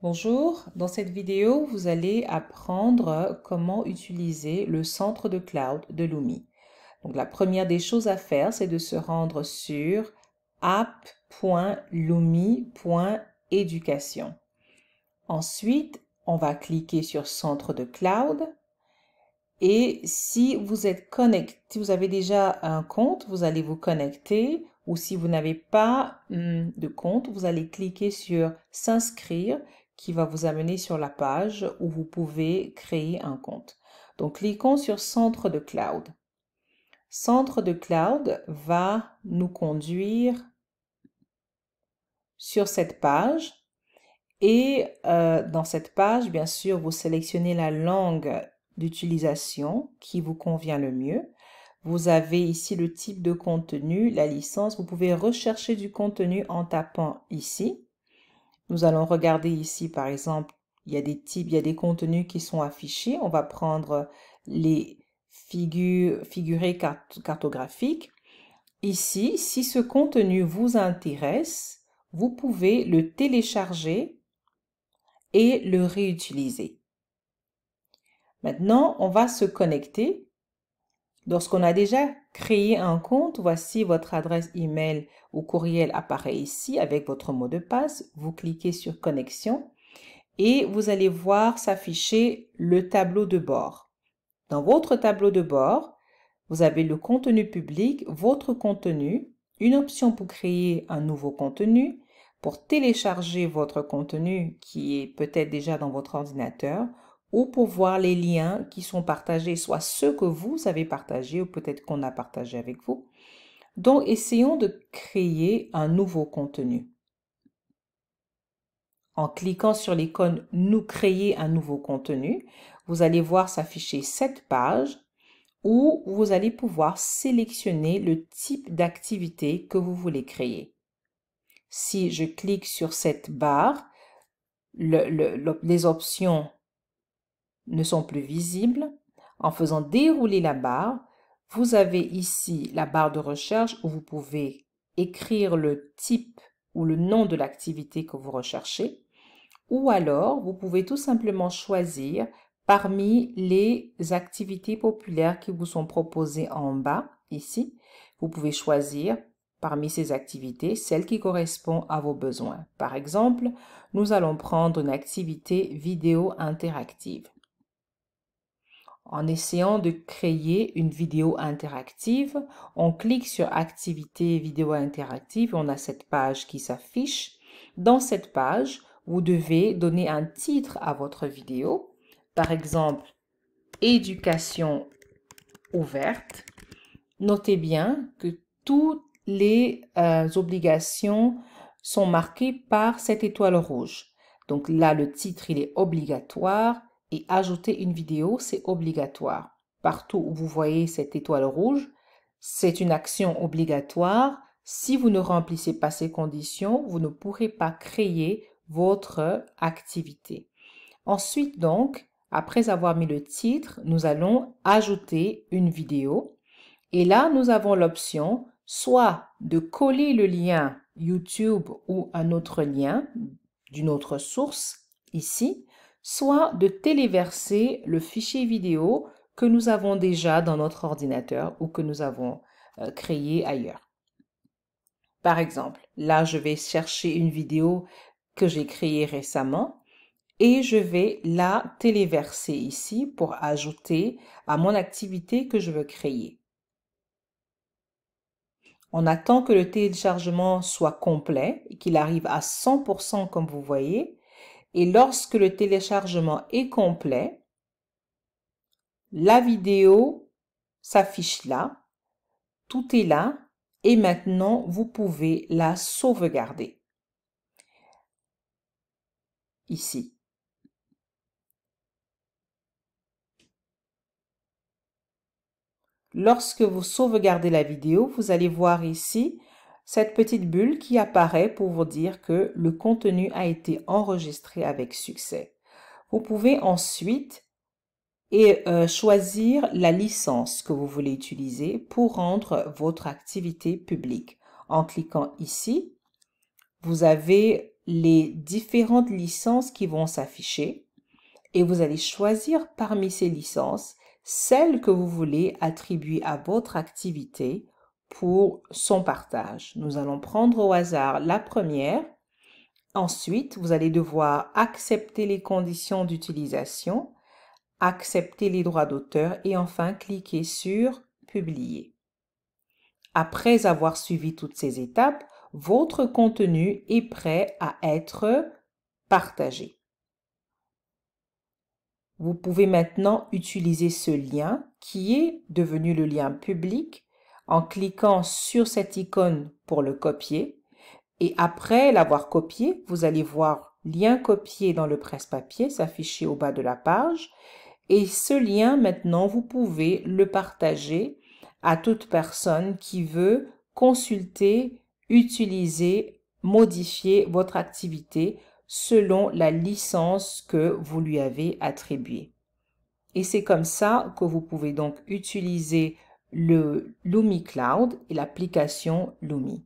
Bonjour, dans cette vidéo, vous allez apprendre comment utiliser le centre de cloud de Lumi. Donc, la première des choses à faire, c'est de se rendre sur app.lumi.education. Ensuite, on va cliquer sur centre de cloud. Et si vous êtes connecté, si vous avez déjà un compte, vous allez vous connecter. Ou si vous n'avez pas de compte, vous allez cliquer sur s'inscrire qui va vous amener sur la page où vous pouvez créer un compte. Donc, cliquons sur Centre de Cloud. Centre de Cloud va nous conduire sur cette page. Et dans cette page, bien sûr, vous sélectionnez la langue d'utilisation qui vous convient le mieux. Vous avez ici le type de contenu, la licence. Vous pouvez rechercher du contenu en tapant ici. Nous allons regarder ici, par exemple, il y a des types, il y a des contenus qui sont affichés. On va prendre les figurés cartographiques. Ici, si ce contenu vous intéresse, vous pouvez le télécharger et le réutiliser. Maintenant, on va se connecter. Lorsqu'on a déjà créé un compte, voici votre adresse email ou courriel apparaît ici avec votre mot de passe. Vous cliquez sur connexion et vous allez voir s'afficher le tableau de bord. Dans votre tableau de bord, vous avez le contenu public, votre contenu, une option pour créer un nouveau contenu, pour télécharger votre contenu qui est peut-être déjà dans votre ordinateur, ou pour voir les liens qui sont partagés, soit ceux que vous avez partagés ou peut-être qu'on a partagé avec vous. Donc, essayons de créer un nouveau contenu. En cliquant sur l'icône « Nous créer un nouveau contenu », vous allez voir s'afficher cette page où vous allez pouvoir sélectionner le type d'activité que vous voulez créer. Si je clique sur cette barre, les options ne sont plus visibles. En faisant dérouler la barre, vous avez ici la barre de recherche où vous pouvez écrire le type ou le nom de l'activité que vous recherchez. Ou alors, vous pouvez tout simplement choisir parmi les activités populaires qui vous sont proposées en bas, ici. Vous pouvez choisir parmi ces activités celle qui correspond à vos besoins. Par exemple, nous allons prendre une activité vidéo interactive. En essayant de créer une vidéo interactive, on clique sur Activité vidéo interactive. On a cette page qui s'affiche. Dans cette page, vous devez donner un titre à votre vidéo. Par exemple, Éducation ouverte. Notez bien que toutes les obligations sont marquées par cette étoile rouge. Donc là, le titre, il est obligatoire. Et ajouter une vidéo, c'est obligatoire. Partout où vous voyez cette étoile rouge, c'est une action obligatoire. Si vous ne remplissez pas ces conditions, vous ne pourrez pas créer votre activité. Ensuite, donc, après avoir mis le titre, nous allons ajouter une vidéo. Et là, nous avons l'option soit de coller le lien YouTube ou un autre lien d'une autre source, ici, soit de téléverser le fichier vidéo que nous avons déjà dans notre ordinateur ou que nous avons créé ailleurs. Par exemple, là, je vais chercher une vidéo que j'ai créée récemment et je vais la téléverser ici pour ajouter à mon activité que je veux créer. On attend que le téléchargement soit complet et qu'il arrive à 100% comme vous voyez. Et lorsque le téléchargement est complet, la vidéo s'affiche là, tout est là et maintenant vous pouvez la sauvegarder. Ici. Lorsque vous sauvegardez la vidéo, vous allez voir ici cette petite bulle qui apparaît pour vous dire que le contenu a été enregistré avec succès. Vous pouvez ensuite choisir la licence que vous voulez utiliser pour rendre votre activité publique. En cliquant ici, vous avez les différentes licences qui vont s'afficher et vous allez choisir parmi ces licences celle que vous voulez attribuer à votre activité pour son partage. Nous allons prendre au hasard la première. Ensuite, vous allez devoir accepter les conditions d'utilisation, accepter les droits d'auteur et enfin cliquer sur Publier. Après avoir suivi toutes ces étapes, votre contenu est prêt à être partagé. Vous pouvez maintenant utiliser ce lien qui est devenu le lien public en cliquant sur cette icône pour le copier. Et après l'avoir copié, vous allez voir lien copié dans le presse-papier s'afficher au bas de la page. Et ce lien, maintenant, vous pouvez le partager à toute personne qui veut consulter, utiliser, modifier votre activité selon la licence que vous lui avez attribuée. Et c'est comme ça que vous pouvez donc utiliser le Lumi Cloud et l'application Lumi.